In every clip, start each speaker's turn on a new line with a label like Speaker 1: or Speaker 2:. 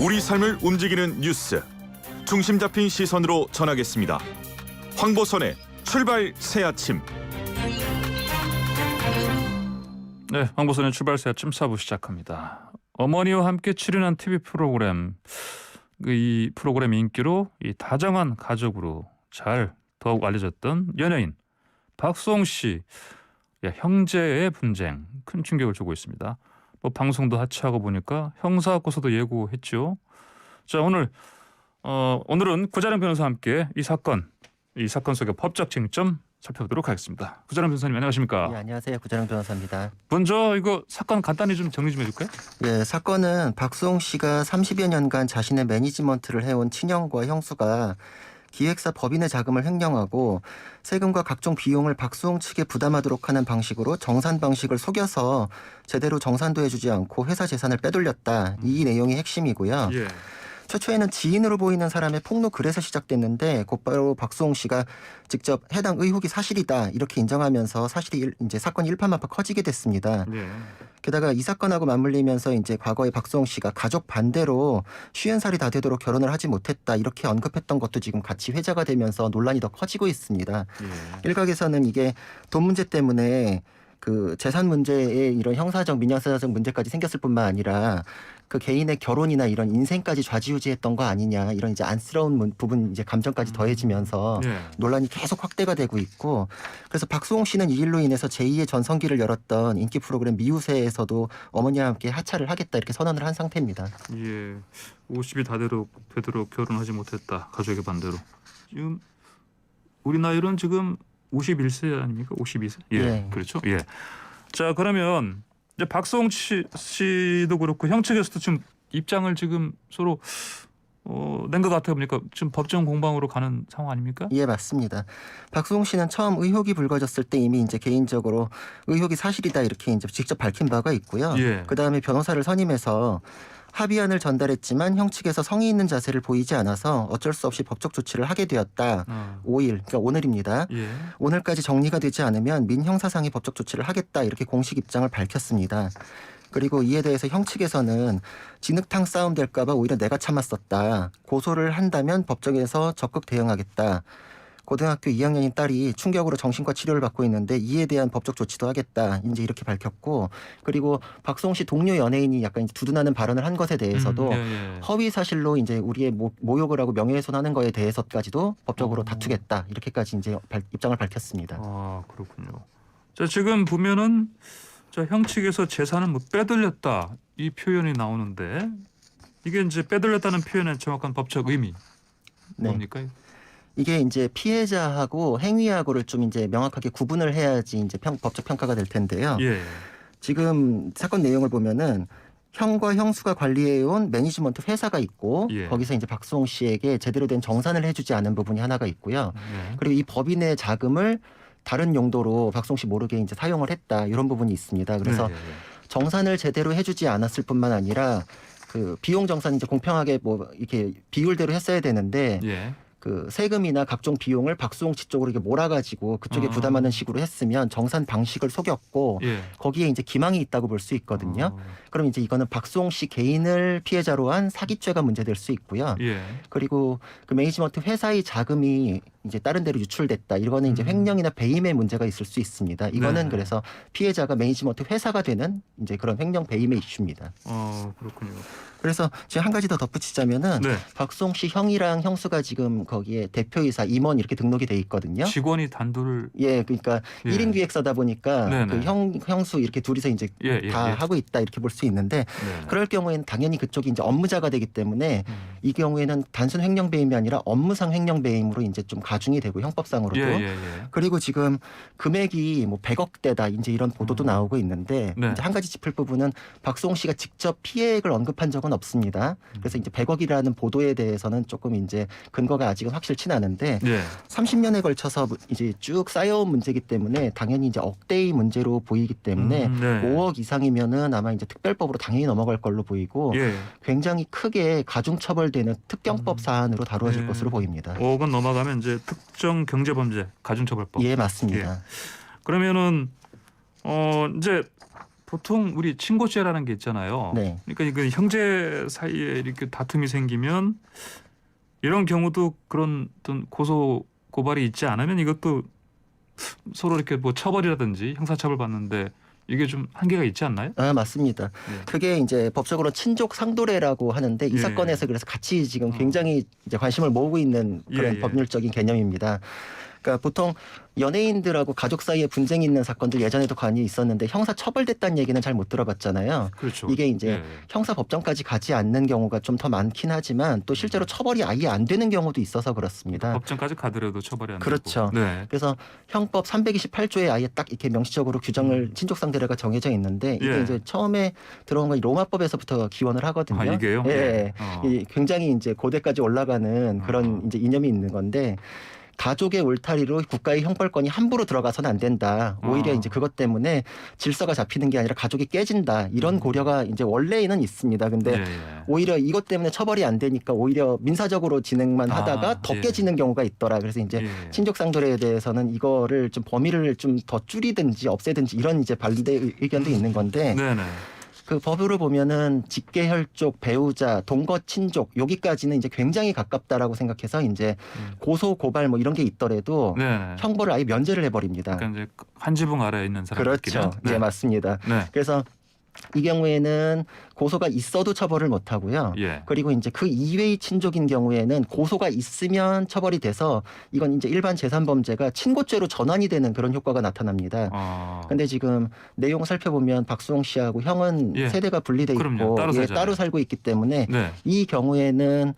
Speaker 1: 우리 삶을 움직이는 뉴스, 중심 잡힌 시선으로 전하겠습니다. 황보선의 출발 새아침.
Speaker 2: 네, 황보선의 출발 새아침 4부 시작합니다. 어머니와 함께 출연한 TV 프로그램, 이 프로그램 인기로 이 다정한 가족으로 잘 더욱 알려졌던 연예인 박수홍 씨, 형제의 분쟁 큰 충격을 주고 있습니다. 뭐 방송도 하차하고 보니까 형사 고소도 예고했죠. 자, 오늘은 구자룡 변호사와 함께 이 사건 속의 법적 쟁점 살펴보도록 하겠습니다. 구자룡 변호사님 안녕하십니까?
Speaker 3: 네, 안녕하세요. 구자룡 변호사입니다.
Speaker 2: 먼저 이거 사건 간단히 좀 정리 좀 해줄까요?
Speaker 3: 예, 사건은 박수홍 씨가 30여 년간 자신의 매니지먼트를 해온 친형과 형수가 기획사 법인의 자금을 횡령하고 세금과 각종 비용을 박수홍 측에 부담하도록 하는 방식으로 정산 방식을 속여서 제대로 정산도 해주지 않고 회사 재산을 빼돌렸다. 이 내용이 핵심이고요.
Speaker 2: 예.
Speaker 3: 최초에는 지인으로 보이는 사람의 폭로 글에서 시작됐는데 곧바로 박수홍 씨가 직접 해당 의혹이 사실이다 이렇게 인정하면서 사실이 이제 사건이 일파만파 커지게 됐습니다.
Speaker 2: 예.
Speaker 3: 게다가 이 사건하고 맞물리면서 이제 과거에 박수홍 씨가 가족 반대로 50살이 다 되도록 결혼을 하지 못했다 이렇게 언급했던 것도 지금 같이 회자가 되면서 논란이 더 커지고 있습니다.
Speaker 2: 예.
Speaker 3: 일각에서는 이게 돈 문제 때문에 그 재산 문제에 이런 형사적 민사적 문제까지 생겼을 뿐만 아니라 그 개인의 결혼이나 이런 인생까지 좌지우지했던 거 아니냐 이런 이제 안쓰러운 부분 이제 감정까지 더해지면서
Speaker 2: 예.
Speaker 3: 논란이 계속 확대가 되고 있고 그래서 박수홍 씨는 이 일로 인해서 제2의 전성기를 열었던 인기 프로그램 미우새에서도 어머니와 함께 하차를 하겠다 이렇게 선언을 한 상태입니다.
Speaker 2: 예. 50이 다 되도록 결혼하지 못했다. 가족의 반대로. 지금 우리 나이로는 지금 51세 아닙니까? 52세? 예.
Speaker 3: 예.
Speaker 2: 그렇죠? 예. 자, 그러면 이제 박수홍 씨도 그렇고 형 측에서도 지금 입장을 지금 서로 낸 것 같아 보니까 지금 법정 공방으로 가는 상황 아닙니까?
Speaker 3: 예, 맞습니다. 박수홍 씨는 처음 의혹이 불거졌을 때 이미 이제 개인적으로 의혹이 사실이다 이렇게 이제 직접 밝힌 바가 있고요.
Speaker 2: 예.
Speaker 3: 그다음에 변호사를 선임해서 합의안을 전달했지만 형 측에서 성의 있는 자세를 보이지 않아서 어쩔 수 없이 법적 조치를 하게 되었다. 5일, 그러니까 오늘입니다.
Speaker 2: 예.
Speaker 3: 오늘까지 정리가 되지 않으면 민형사상의 법적 조치를 하겠다 이렇게 공식 입장을 밝혔습니다. 그리고 이에 대해서 형 측에서는 진흙탕 싸움 될까 봐 오히려 내가 참았었다. 고소를 한다면 법정에서 적극 대응하겠다. 고등학교 2학년인 딸이 충격으로 정신과 치료를 받고 있는데 이에 대한 법적 조치도 하겠다. 이제 이렇게 밝혔고 그리고 박수홍 씨 동료 연예인이 약간 두둔하는 발언을 한 것에 대해서도
Speaker 2: 예.
Speaker 3: 허위 사실로 이제 우리의 모욕을 하고 명예훼손하는 거에 대해서까지도 법적으로 다투겠다. 이렇게까지 이제 입장을 밝혔습니다.
Speaker 2: 아, 그렇군요. 자, 지금 보면은 형 측에서 재산을 뭐 빼돌렸다 이 표현이 나오는데 이게 이제 빼돌렸다는 표현의 정확한 법적 의미 뭡니까?
Speaker 3: 이게 이제 피해자하고 행위하고를 좀 이제 명확하게 구분을 해야지 이제 법적 평가가 될 텐데요.
Speaker 2: 예.
Speaker 3: 지금 사건 내용을 보면은 형과 형수가 관리해온 매니지먼트 회사가 있고
Speaker 2: 예.
Speaker 3: 거기서 이제 박수홍 씨에게 제대로 된 정산을 해주지 않은 부분이 하나가 있고요.
Speaker 2: 예.
Speaker 3: 그리고 이 법인의 자금을 다른 용도로 박수홍 씨 모르게 이제 사용을 했다 이런 부분이 있습니다. 그래서
Speaker 2: 예.
Speaker 3: 정산을 제대로 해주지 않았을 뿐만 아니라 그 비용 정산 이제 공평하게 뭐 이렇게 비율대로 했어야 되는데.
Speaker 2: 예.
Speaker 3: 그 세금이나 각종 비용을 박수홍 씨 쪽으로 이렇게 몰아가지고 그쪽에 부담하는 식으로 했으면 정산 방식을 속였고
Speaker 2: 예.
Speaker 3: 거기에 이제 기망이 있다고 볼 수 있거든요. 그럼 이제 이거는 박수홍 씨 개인을 피해자로 한 사기죄가 문제될 수 있고요.
Speaker 2: 예.
Speaker 3: 그리고 그 매니지먼트 회사의 자금이 이제 다른 데로 유출됐다. 이거는 이제 횡령이나 배임의 문제가 있을 수 있습니다. 이거는
Speaker 2: 네.
Speaker 3: 그래서 피해자가 매니지먼트 회사가 되는 이제 그런 횡령 배임의 이슈입니다.
Speaker 2: 그렇군요.
Speaker 3: 그래서 지금 한 가지 더 덧붙이자면은
Speaker 2: 네.
Speaker 3: 박수홍 씨 형이랑 형수가 지금 거기에 대표이사 임원 이렇게 등록이 돼 있거든요.
Speaker 2: 직원이 단둘.
Speaker 3: 예, 그러니까
Speaker 2: 예.
Speaker 3: 1인 기획사다 보니까
Speaker 2: 네네.
Speaker 3: 그 형수 이렇게 둘이서 이제
Speaker 2: 예.
Speaker 3: 다 하고 있다 이렇게 볼 수 있는데
Speaker 2: 네.
Speaker 3: 그럴 경우에는 당연히 그쪽이 이제 업무자가 되기 때문에 이 경우에는 단순 횡령 배임이 아니라 업무상 횡령 배임으로 이제 좀 가중이 되고 형법상으로도
Speaker 2: 예.
Speaker 3: 그리고 지금 금액이 뭐 100억대다 이제 이런 보도도 나오고 있는데
Speaker 2: 네.
Speaker 3: 이제 한 가지 짚을 부분은 박수홍 씨가 직접 피해액을 언급한 적은 없습니다. 그래서 이제 100억이라는 보도에 대해서는 조금 이제 근거가 아직은 확실치 않은데
Speaker 2: 예.
Speaker 3: 30년에 걸쳐서 이제 쭉 쌓여온 문제이기 때문에 당연히 이제 억대의 문제로 보이기 때문에
Speaker 2: 네.
Speaker 3: 5억 이상이면은 아마 이제 특별법으로 당연히 넘어갈 걸로 보이고
Speaker 2: 예.
Speaker 3: 굉장히 크게 가중처벌되는 특경법 사안으로 다루어질
Speaker 2: 네.
Speaker 3: 것으로 보입니다.
Speaker 2: 5억은 넘어가면 이제 특정 경제범죄 가중처벌법.
Speaker 3: 예, 맞습니다.
Speaker 2: 그러면은 이제 보통 우리 친고죄라는 게 있잖아요.
Speaker 3: 네.
Speaker 2: 그러니까 이거 형제 사이에 이렇게 다툼이 생기면 이런 경우도 그런 어떤 고소 고발이 있지 않으면 이것도 서로 이렇게 뭐 처벌이라든지 형사처벌 받는데 이게 좀 한계가 있지 않나요?
Speaker 3: 아, 맞습니다.
Speaker 2: 네.
Speaker 3: 그게 이제 법적으로 친족 상도례라고 하는데 이
Speaker 2: 예.
Speaker 3: 사건에서 그래서 같이 지금 굉장히 이제 관심을 모으고 있는 그런
Speaker 2: 예.
Speaker 3: 법률적인 개념입니다. 그러니까 보통 연예인들하고 가족 사이에 분쟁이 있는 사건들 예전에도 많이 있었는데 형사 처벌됐다는 얘기는 잘 못 들어봤잖아요.
Speaker 2: 그렇죠.
Speaker 3: 이게 이제
Speaker 2: 예.
Speaker 3: 형사 법정까지 가지 않는 경우가 좀 더 많긴 하지만 또 실제로 처벌이 아예 안 되는 경우도 있어서 그렇습니다.
Speaker 2: 법정까지 가더라도 처벌이 안
Speaker 3: 그렇죠.
Speaker 2: 되고. 네.
Speaker 3: 그래서 형법 328조에 아예 딱 이렇게 명시적으로 규정을 친족상대례가 정해져 있는데 이게
Speaker 2: 예.
Speaker 3: 이제 처음에 들어온 건 로마법에서부터 기원을 하거든요.
Speaker 2: 아, 이게요?
Speaker 3: 예.
Speaker 2: 어.
Speaker 3: 이 굉장히 이제 고대까지 올라가는 그런 이제 이념이 있는 건데 가족의 울타리로 국가의 형벌권이 함부로 들어가서는 안 된다. 오히려 이제 그것 때문에 질서가 잡히는 게 아니라 가족이 깨진다. 이런 고려가 이제 원래는 있습니다. 근데
Speaker 2: 예.
Speaker 3: 오히려 이것 때문에 처벌이 안 되니까 오히려 민사적으로 진행만 하다가 더
Speaker 2: 예.
Speaker 3: 깨지는 경우가 있더라. 그래서 이제
Speaker 2: 예.
Speaker 3: 친족상도례에 대해서는 이거를 좀 범위를 좀 더 줄이든지 없애든지 이런 이제 반대 의견도 있는 건데
Speaker 2: 네네.
Speaker 3: 그 법으로 보면은 직계혈족, 배우자, 동거 친족 여기까지는 이제 굉장히 가깝다라고 생각해서 이제 고소 고발 뭐 이런 게 있더라도
Speaker 2: 네.
Speaker 3: 형벌을 아예 면제를 해버립니다.
Speaker 2: 그러니까 이제 한 지붕 아래에 있는 사람들끼리.
Speaker 3: 그렇죠. 네, 맞습니다.
Speaker 2: 네.
Speaker 3: 그래서 이 경우에는 고소가 있어도 처벌을 못 하고요.
Speaker 2: 예.
Speaker 3: 그리고 이제 그 이외의 친족인 경우에는 고소가 있으면 처벌이 돼서 이건 이제 일반 재산범죄가 친고죄로 전환이 되는 그런 효과가 나타납니다. 근데 지금 내용 살펴보면 박수홍 씨하고 형은
Speaker 2: 예.
Speaker 3: 세대가 분리돼
Speaker 2: 그럼요.
Speaker 3: 있고
Speaker 2: 따로 살잖아요.
Speaker 3: 따로 살고 있기 때문에
Speaker 2: 네.
Speaker 3: 이 경우에는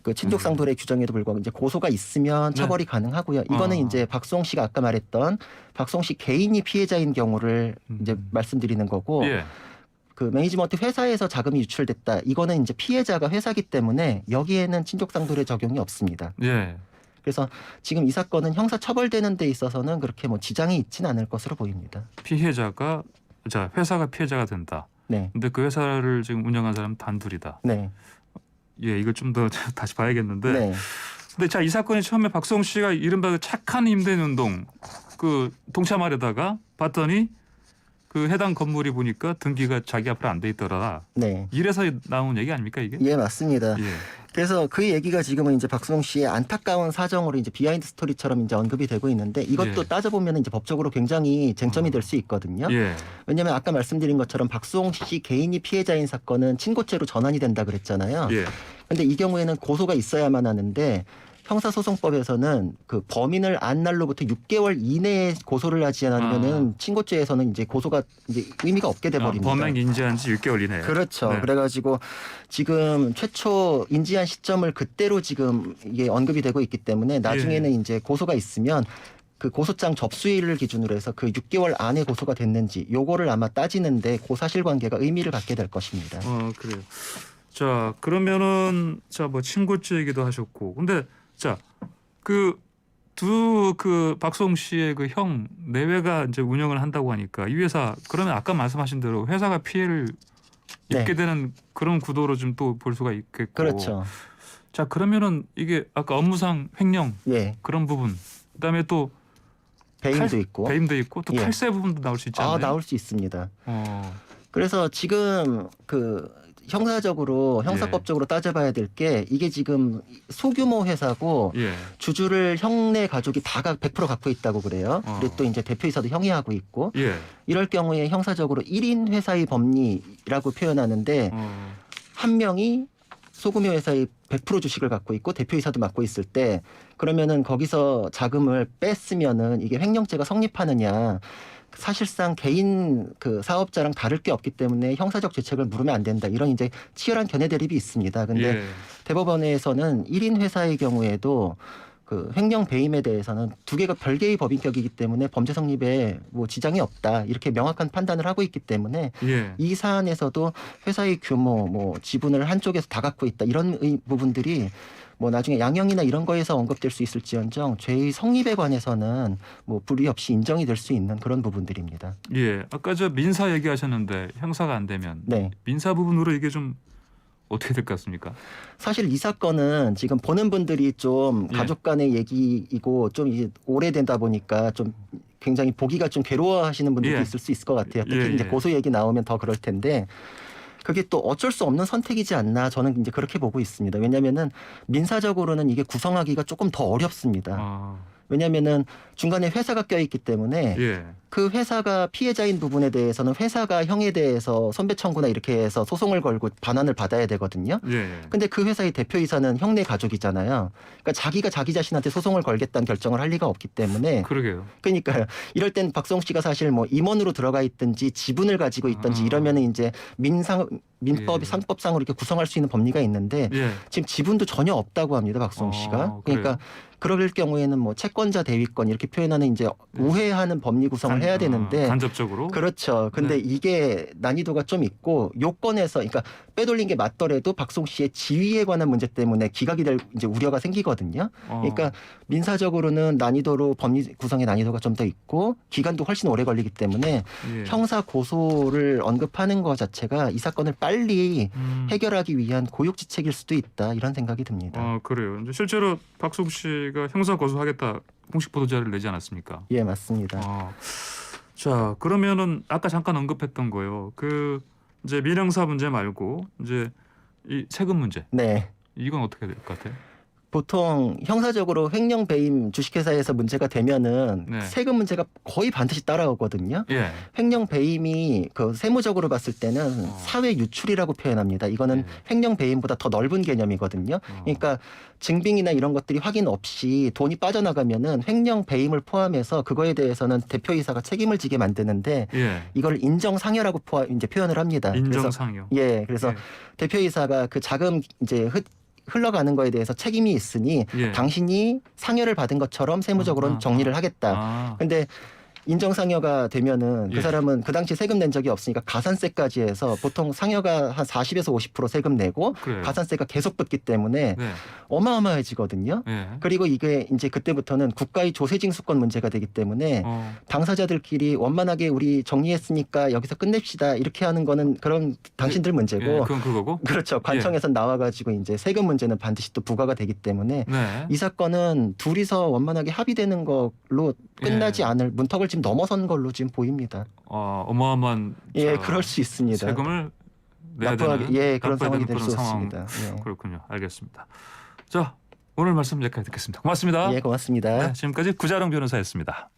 Speaker 3: 그 친족상도례 규정에도 불구하고 이제 고소가 있으면
Speaker 2: 네.
Speaker 3: 처벌이 가능하고요. 이거는 이제 박수홍 씨가 아까 말했던 박수홍 씨 개인이 피해자인 경우를 이제 말씀드리는 거고
Speaker 2: 예.
Speaker 3: 그 매니지먼트 회사에서 자금이 유출됐다. 이거는 이제 피해자가 회사기 때문에 여기에는 친족상도례 적용이 없습니다.
Speaker 2: 예.
Speaker 3: 그래서 지금 이 사건은 형사 처벌되는 데 있어서는 그렇게 뭐 지장이 있지는 않을 것으로 보입니다.
Speaker 2: 피해자가 자 회사가 피해자가 된다.
Speaker 3: 네,
Speaker 2: 근데 그 회사를 지금 운영한 사람은 단둘이다.
Speaker 3: 네,
Speaker 2: 예, 이걸 좀 더 다시 봐야겠는데.
Speaker 3: 네,
Speaker 2: 근데 자, 이 사건이 처음에 박수홍 씨가 이른바 그 착한 임대인 운동 그 동참하려다가 봤더니 그 해당 건물이 보니까 등기가 자기 앞으로 안 돼 있더라.
Speaker 3: 네.
Speaker 2: 이래서 나온 얘기 아닙니까 이게?
Speaker 3: 예, 맞습니다.
Speaker 2: 예.
Speaker 3: 그래서 그 얘기가 지금은 이제 박수홍 씨의 안타까운 사정으로 이제 비하인드 스토리처럼 이제 언급이 되고 있는데 이것도
Speaker 2: 예.
Speaker 3: 따져보면 이제 법적으로 굉장히 쟁점이 될 수 있거든요.
Speaker 2: 예.
Speaker 3: 왜냐하면 아까 말씀드린 것처럼 박수홍 씨 개인이 피해자인 사건은 친고죄로 전환이 된다 그랬잖아요.
Speaker 2: 예.
Speaker 3: 근데 이 경우에는 고소가 있어야만 하는데 형사소송법에서는 그 범인을 안 날로부터 6개월 이내에 고소를 하지 않으면은 친고죄에서는 이제 고소가 이제 의미가 없게 돼 버립니다.
Speaker 2: 범행 인지한 지 6개월 이내.
Speaker 3: 그렇죠.
Speaker 2: 네.
Speaker 3: 그래가지고 지금 최초 인지한 시점을 그때로 지금 이게 언급이 되고 있기 때문에 나중에는 이제 고소가 있으면 그 고소장 접수일을 기준으로 해서 그 6개월 안에 고소가 됐는지 요거를 아마 따지는데 그 사실관계가 의미를 갖게 될 것입니다.
Speaker 2: 그래요. 자, 그러면은 자 뭐 친고죄 얘기도 하셨고, 근데 자 그 박수홍 씨의 그 형 내외가 이제 운영을 한다고 하니까 이 회사 그러면 아까 말씀하신 대로 회사가 피해를
Speaker 3: 네.
Speaker 2: 입게 되는 그런 구도로 좀 또 볼 수가 있겠고.
Speaker 3: 그렇죠.
Speaker 2: 자, 그러면은 이게 아까 업무상 횡령
Speaker 3: 예.
Speaker 2: 그런 부분, 그다음에 또
Speaker 3: 배임도 있고.
Speaker 2: 배임도 있고 또
Speaker 3: 예.
Speaker 2: 탈세 부분도 나올 수 있잖아요.
Speaker 3: 나올 수 있습니다.
Speaker 2: 어.
Speaker 3: 그래서 지금 그 형사적으로 형사법적으로 따져봐야 될 게 이게 지금 소규모 회사고
Speaker 2: 예.
Speaker 3: 주주를 형네 가족이 다 100% 갖고 있다고 그래요. 그리고 또 이제 대표이사도 형이 하고 있고
Speaker 2: 예.
Speaker 3: 이럴 경우에 형사적으로 1인 회사의 법리라고 표현하는데 한 명이 소규모 회사의 100% 주식을 갖고 있고 대표이사도 맡고 있을 때 그러면은 거기서 자금을 뺐으면은 이게 횡령죄가 성립하느냐. 사실상 개인 그 사업자랑 다를 게 없기 때문에 형사적 죄책을 물으면 안 된다. 이런 이제 치열한 견해 대립이 있습니다. 근데
Speaker 2: 예.
Speaker 3: 대법원에서는 1인 회사의 경우에도 그 횡령 배임에 대해서는 두 개가 별개의 법인격이기 때문에 범죄 성립에 뭐 지장이 없다. 이렇게 명확한 판단을 하고 있기 때문에
Speaker 2: 예.
Speaker 3: 이 사안에서도 회사의 규모, 뭐 지분을 한쪽에서 다 갖고 있다. 이런 부분들이 뭐 나중에 양형이나 이런 거에서 언급될 수 있을지언정 죄의 성립에 관해서는 뭐 불이 없이 인정이 될 수 있는 그런 부분들입니다.
Speaker 2: 예. 아까 저 민사 얘기하셨는데 형사가 안 되면
Speaker 3: 네.
Speaker 2: 민사 부분으로 이게 좀 어떻게 될 것 같습니까?
Speaker 3: 사실 이 사건은 지금 보는 분들이 좀
Speaker 2: 예.
Speaker 3: 가족 간의 얘기이고 좀 이제 오래되다 보니까 좀 굉장히 보기가 좀 괴로워하시는 분들도
Speaker 2: 예.
Speaker 3: 있을 수 있을 것 같아요. 특히
Speaker 2: 예,
Speaker 3: 이제
Speaker 2: 예.
Speaker 3: 고소 얘기 나오면 더 그럴 텐데 그게 또 어쩔 수 없는 선택이지 않나 저는 이제 그렇게 보고 있습니다. 왜냐하면은 민사적으로는 이게 구성하기가 조금 더 어렵습니다.
Speaker 2: 아,
Speaker 3: 왜냐하면은 중간에 회사가 껴있기 때문에
Speaker 2: 예.
Speaker 3: 그 회사가 피해자인 부분에 대해서는 회사가 형에 대해서 손배 청구나 이렇게 해서 소송을 걸고 반환을 받아야 되거든요.
Speaker 2: 예. 예.
Speaker 3: 근데 그 회사의 대표이사는 형네 가족이잖아요. 그러니까 자기가 자기 자신한테 소송을 걸겠다는 결정을 할 리가 없기 때문에
Speaker 2: 그러게요.
Speaker 3: 그러니까 이럴 땐 박성욱 씨가 사실 뭐 임원으로 들어가 있든지 지분을 가지고 있든지 이러면은 이제 민법
Speaker 2: 예.
Speaker 3: 상법상으로 이렇게 구성할 수 있는 법리가 있는데
Speaker 2: 예.
Speaker 3: 지금 지분도 전혀 없다고 합니다. 박성욱 씨가. 그러니까 그럴 경우에는 뭐 채권자 대위권 이렇게 표현하는 이제 우회하는 법리 구성을 해야 되는데
Speaker 2: 간접적으로.
Speaker 3: 그렇죠. 근데
Speaker 2: 네.
Speaker 3: 이게 난이도가 좀 있고 요건에서 그러니까 빼돌린 게 맞더라도 박성욱 씨의 지위에 관한 문제 때문에 기각이 될 이제 우려가 생기거든요. 그러니까 민사적으로는 난이도로 법리 구성의 난이도가 좀 더 있고 기간도 훨씬 오래 걸리기 때문에
Speaker 2: 예.
Speaker 3: 형사 고소를 언급하는 것 자체가 이 사건을 빨리 해결하기 위한 고육지책일 수도 있다 이런 생각이 듭니다.
Speaker 2: 그래요. 이제 실제로 박성욱 씨가 형사 고소하겠다 공식 보도자를 내지 않았습니까?
Speaker 3: 예, 맞습니다.
Speaker 2: 자, 그러면은 아까 잠깐 언급했던 거요. 그 이제 민형사 문제 말고 이제 이 세금 문제.
Speaker 3: 네.
Speaker 2: 이건 어떻게 될 것 같아요?
Speaker 3: 보통 형사적으로 횡령 배임 주식회사에서 문제가 되면은
Speaker 2: 네.
Speaker 3: 세금 문제가 거의 반드시 따라오거든요.
Speaker 2: 예.
Speaker 3: 횡령 배임이 그 세무적으로 봤을 때는 사회 유출이라고 표현합니다. 이거는
Speaker 2: 예.
Speaker 3: 횡령 배임보다 더 넓은 개념이거든요. 그러니까 증빙이나 이런 것들이 확인 없이 돈이 빠져나가면은 횡령 배임을 포함해서 그거에 대해서는 대표이사가 책임을 지게 만드는데
Speaker 2: 예.
Speaker 3: 이걸 인정상여라고 이제 표현을 합니다.
Speaker 2: 인정상여.
Speaker 3: 그래서 대표이사가 그 자금 이제 흘러가는 거에 대해서 책임이 있으니
Speaker 2: 예.
Speaker 3: 당신이 상여를 받은 것처럼 세무적으로는 정리를 하겠다. 근데 인정상여가 되면은
Speaker 2: 예.
Speaker 3: 그 사람은 그 당시 세금 낸 적이 없으니까 가산세까지 해서 보통 상여가 한 40에서 50% 세금 내고
Speaker 2: 그래요.
Speaker 3: 가산세가 계속 붙기 때문에
Speaker 2: 네.
Speaker 3: 어마어마해지거든요.
Speaker 2: 예.
Speaker 3: 그리고 이게 이제 그때부터는 국가의 조세징수권 문제가 되기 때문에 당사자들끼리 원만하게 우리 정리했으니까 여기서 끝냅시다 이렇게 하는 거는 그런 당신들 문제고
Speaker 2: 예. 그건 그거고.
Speaker 3: 그렇죠. 관청에서 나와가지고 이제 세금 문제는 반드시 또 부과가 되기 때문에
Speaker 2: 네.
Speaker 3: 이 사건은 둘이서 원만하게 합의되는 걸로 끝나지
Speaker 2: 예.
Speaker 3: 않을 문턱을 지금 넘어선 걸로 지금 보입니다.
Speaker 2: 어마어마한
Speaker 3: 예, 그럴 수 있습니다.
Speaker 2: 세금을 내야
Speaker 3: 납부하기,
Speaker 2: 되는
Speaker 3: 예, 그런
Speaker 2: 납부해야
Speaker 3: 상황이
Speaker 2: 되는
Speaker 3: 될 수
Speaker 2: 그런 상황.
Speaker 3: 있습니다. 예.
Speaker 2: 그렇군요. 알겠습니다. 자, 오늘 말씀 여기까지 듣겠습니다. 고맙습니다.
Speaker 3: 예, 고맙습니다.
Speaker 2: 네, 지금까지 구자룡 변호사였습니다.